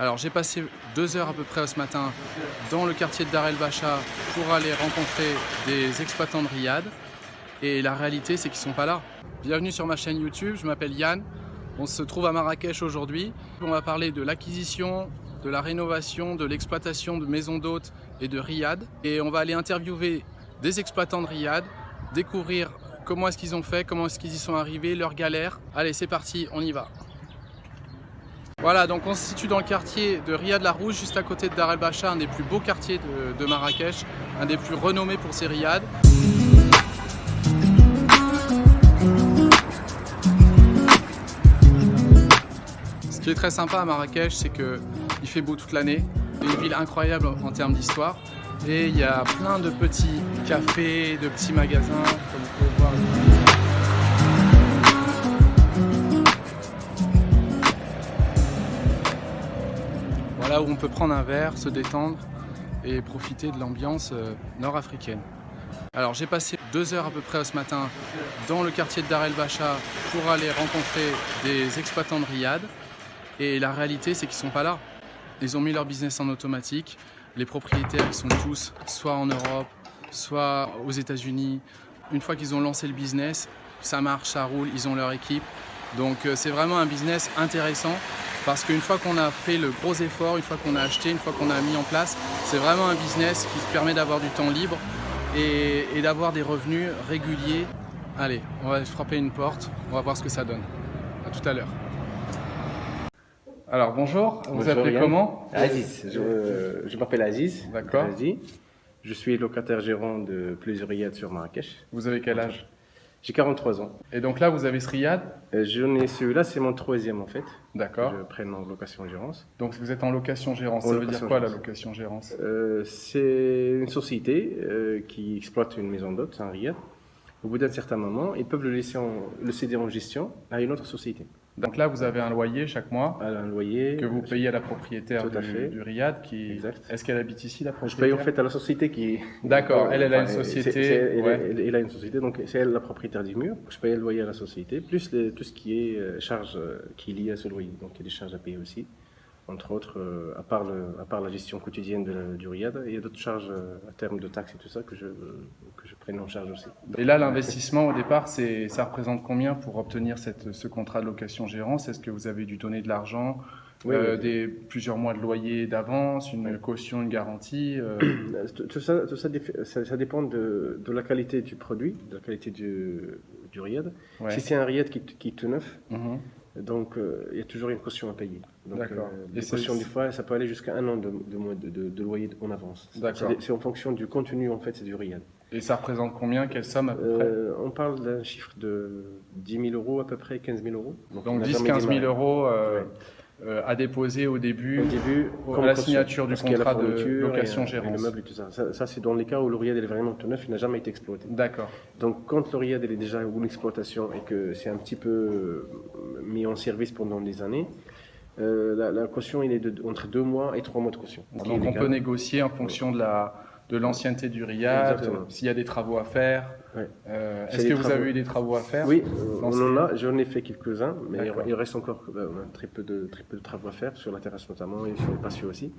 Alors j'ai passé 2 heures à peu près ce matin dans le quartier de Dar El Bacha pour aller rencontrer des exploitants de Riyad. Et la réalité, c'est qu'ils ne sont pas là. Bienvenue sur ma chaîne YouTube, je m'appelle Yann. On se trouve à Marrakech aujourd'hui. On va parler de l'acquisition, de la rénovation, de l'exploitation de maisons d'hôtes et de Riyad. Et on va aller interviewer des exploitants de Riyad, découvrir comment est-ce qu'ils ont fait, comment est-ce qu'ils y sont arrivés, leurs galères. Allez, c'est parti, on y va. Voilà, donc on se situe dans le quartier de Riyad la Rouge, juste à côté de Dar El Bacha, un des plus beaux quartiers de Marrakech, un des plus renommés pour ses riads. Ce qui est très sympa à Marrakech, c'est qu'il fait beau toute l'année. C'est une ville incroyable en termes d'histoire. Et il y a plein de petits cafés, de petits magasins, comme vous pouvez voir. Là où on peut prendre un verre, se détendre et profiter de l'ambiance nord-africaine. Alors j'ai passé 2 heures à peu près ce matin dans le quartier de Dar El Bacha pour aller rencontrer des exploitants de Riyad. Et la réalité, c'est qu'ils ne sont pas là. Ils ont mis leur business en automatique. Les propriétaires, ils sont tous soit en Europe, soit aux États-Unis. Une fois qu'ils ont lancé le business, ça marche, ça roule, ils ont leur équipe. Donc c'est vraiment un business intéressant parce qu'une fois qu'on a fait le gros effort, une fois qu'on a acheté, une fois qu'on a mis en place, c'est vraiment un business qui permet d'avoir du temps libre et d'avoir des revenus réguliers. Allez, on va frapper une porte, on va voir ce que ça donne. À tout à l'heure. Alors bonjour, vous appelez comment? Aziz, je m'appelle Aziz. D'accord. Je suis locataire gérant de plusieurs riads sur Marrakech. Vous avez quel âge? J'ai 43 ans. Et donc là, vous avez ce riad? J'en ai celui-là, c'est mon troisième en fait. D'accord. Je prends en location-gérance. Donc vous êtes en location-gérance. Ça veut dire quoi la location-gérance? C'est une société qui exploite une maison d'hôtes, un riad. Au bout d'un certain moment, ils peuvent le céder en gestion à une autre société. Donc là, vous avez un loyer chaque mois un loyer que vous payez à la propriétaire du riad. Exact. Est-ce qu'elle habite ici, la propriétaire? Je paye en fait à la société qui... D'accord, elle a une société. Elle a une société, donc c'est elle la propriétaire du mur. Je paye le loyer à la société, plus tout ce qui est charge qui est lié à ce loyer. Donc il y a des charges à payer aussi. Entre autres, à part la gestion quotidienne du riad, il y a d'autres charges à terme de taxes et tout ça que je prenne en charge aussi. Et là, l'investissement au départ, ça représente combien pour obtenir ce contrat de location-gérance? Est-ce que vous avez dû donner de l'argent, plusieurs mois de loyer d'avance, une caution, une garantie Tout ça dépend de la qualité du produit, de la qualité du riad. Ouais. Si c'est un riad qui est tout neuf, donc il y a toujours une caution à payer. D'accord. Les cautions, des fois, ça peut aller jusqu'à 1 an de loyer en avance. D'accord. C'est en fonction du contenu en fait du riad. Et ça représente combien? Quelle somme à peu près? On parle d'un chiffre de 10 000 euros à peu près, 15 000 euros. Donc 10-15 000 euros à déposer au début à la signature du contrat de location-gérance. Le meuble et tout ça. Ça c'est dans les cas où le riad est vraiment tout neuf, il n'a jamais été exploité. D'accord. Donc quand le riad est déjà en exploitation et que c'est un petit peu mis en service pendant des années, la caution il est entre 2 mois et 3 mois de caution. Donc on peut négocier en fonction de l'ancienneté du riad, s'il y a des travaux à faire. Ouais. Est-ce que vous avez eu des travaux à faire? Oui, j'en ai fait quelques-uns, mais il reste encore très peu de travaux à faire, sur la terrasse notamment et sur le patio aussi.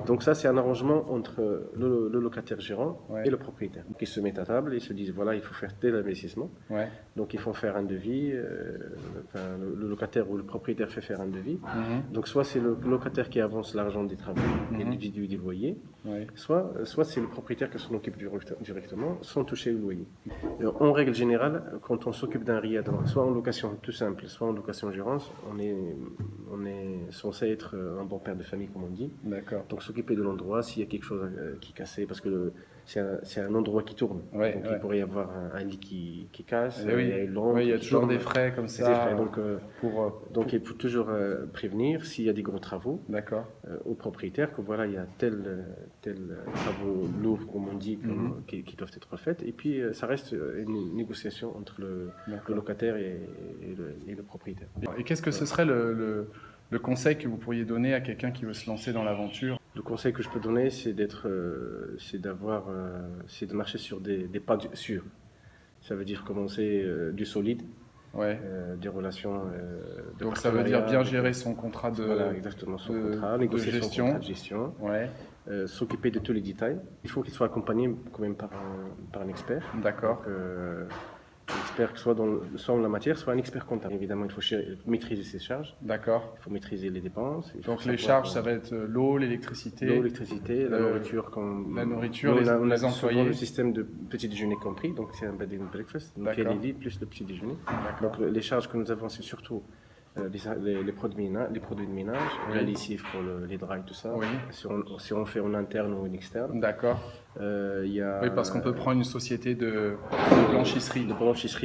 Donc ça, c'est un arrangement entre le locataire gérant et le propriétaire. Donc ils se mettent à table et ils se disent, voilà, il faut faire tel investissement. Ouais. Donc ils font faire un devis, le locataire ou le propriétaire fait faire un devis. Donc soit c'est le locataire qui avance l'argent des travaux et du loyer, soit c'est le propriétaire qui s'en occupe directement sans toucher le loyer. En règle générale, quand on s'occupe d'un riad, soit en location tout simple, soit en location gérance, on est censé être un bon père de famille, comme on dit. D'accord. Donc s'occuper de l'endroit, s'il y a quelque chose qui est cassé, parce que c'est un endroit qui tourne. Donc il pourrait y avoir un lit qui casse, il y a toujours des frais comme ça. Donc il faut toujours prévenir s'il y a des gros travaux au propriétaire que voilà, il y a tel travaux lourds, comme on dit, qui doivent être faits. Et puis ça reste une négociation entre le locataire et le propriétaire. Et qu'est-ce que ce serait le conseil que vous pourriez donner à quelqu'un qui veut se lancer dans l'aventure? Le conseil que je peux donner, c'est de marcher sur des pas sûrs. Ça veut dire commencer du solide. des relations. Donc ça veut dire bien gérer son contrat de, voilà, exactement, son contrat, négocier de gestion. son contrat de gestion, s'occuper de tous les détails. Il faut qu'il soit accompagné quand même par un expert. D'accord. Un expert soit en la matière, soit un expert comptable. Évidemment, il faut maîtriser ses charges. D'accord. Il faut maîtriser les dépenses. Donc les charges, ça va être l'eau, l'électricité. L'eau, l'électricité, la nourriture. Les employés. Souvent le système de petit déjeuner compris, donc c'est un bed and breakfast. Donc il y a les lits plus le petit déjeuner. Donc les charges que nous avons, c'est surtout les produits de ménage, la lessive pour les draps et tout ça. Si on fait en interne ou en externe. D'accord. Oui, parce qu'on peut prendre une société de blanchisserie.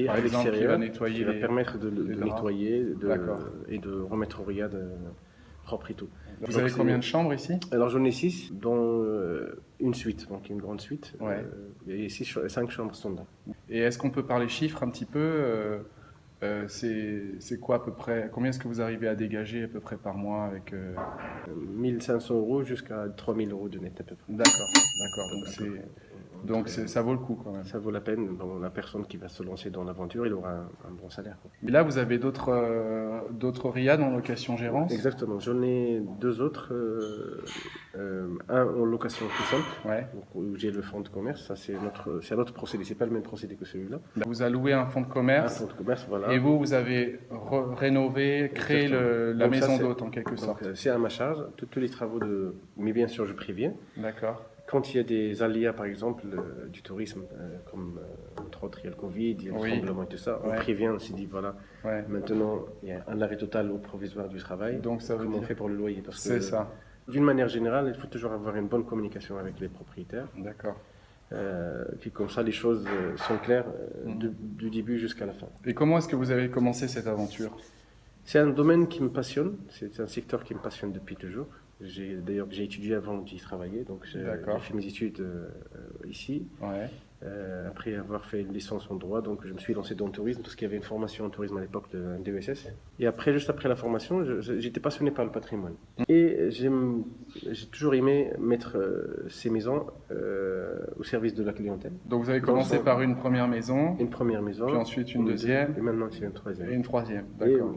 Par exemple, qui va nettoyer qui va permettre de nettoyer et de remettre au riad propre et tout. Vous avez combien de chambres ici? Alors j'en ai 6, dont une suite, donc une grande suite. Et 5 chambres standards. Et est-ce qu'on peut parler chiffres un petit peu? C'est quoi à peu près? Combien est-ce que vous arrivez à dégager à peu près par mois avec 1 500 € jusqu'à 3 000 € de net à peu près. D'accord. Donc ça vaut le coup quand même. Ça vaut la peine. Bon, la personne qui va se lancer dans l'aventure, il aura un bon salaire. Et là, vous avez d'autres riads en location-gérance? Exactement. J'en ai 2 autres. Un en location tout simple, où j'ai le fonds de commerce. Ça, c'est un autre procédé. C'est pas le même procédé que celui-là. Vous allouez un fonds de commerce. Un fonds de commerce, voilà. Et vous avez rénové, créé la maison d'hôte en quelque sorte. C'est à ma charge. Tous les travaux mais bien sûr, je préviens. D'accord. Quand il y a des aléas, par exemple, du tourisme, comme entre autres, il y a le Covid, il y a le tremblement et tout ça, on prévient, on s'est dit, voilà, maintenant, il y a un arrêt total ou provisoire du travail. Donc, ça veut comment dire... on fait pour le loyer? C'est ça. D'une manière générale, il faut toujours avoir une bonne communication avec les propriétaires. D'accord. Puis comme ça, les choses sont claires du début jusqu'à la fin. Et comment est-ce que vous avez commencé cette aventure? C'est un domaine qui me passionne, c'est un secteur qui me passionne depuis toujours. D'ailleurs, j'ai étudié avant d'y travailler, donc j'ai fait mes études ici. Après avoir fait une licence en droit, donc je me suis lancé dans le tourisme parce qu'il y avait une formation en tourisme à l'époque de DESS. Et après, juste après la formation, j'étais passionné par le patrimoine. Et j'ai toujours aimé mettre ces maisons au service de la clientèle. Donc vous avez commencé par une première maison. Une première maison. Puis ensuite une deuxième. Et maintenant c'est une troisième. Et une troisième, d'accord.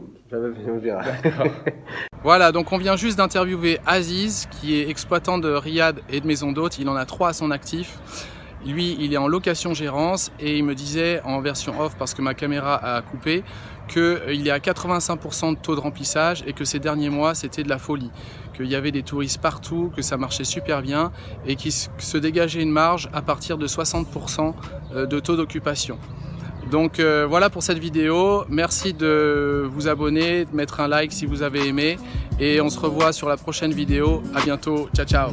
On verra. Voilà, donc on vient juste d'interviewer Aziz, qui est exploitant de riad et de maisons d'hôtes. Il en a 3 à son actif. Lui, il est en location-gérance et il me disait en version off, parce que ma caméra a coupé, qu'il est à 85% de taux de remplissage et que ces derniers mois, c'était de la folie. Qu'il y avait des touristes partout, que ça marchait super bien et qu'il se dégageait une marge à partir de 60% de taux d'occupation. Donc voilà pour cette vidéo. Merci de vous abonner, de mettre un like si vous avez aimé et on se revoit sur la prochaine vidéo. À bientôt. Ciao, ciao.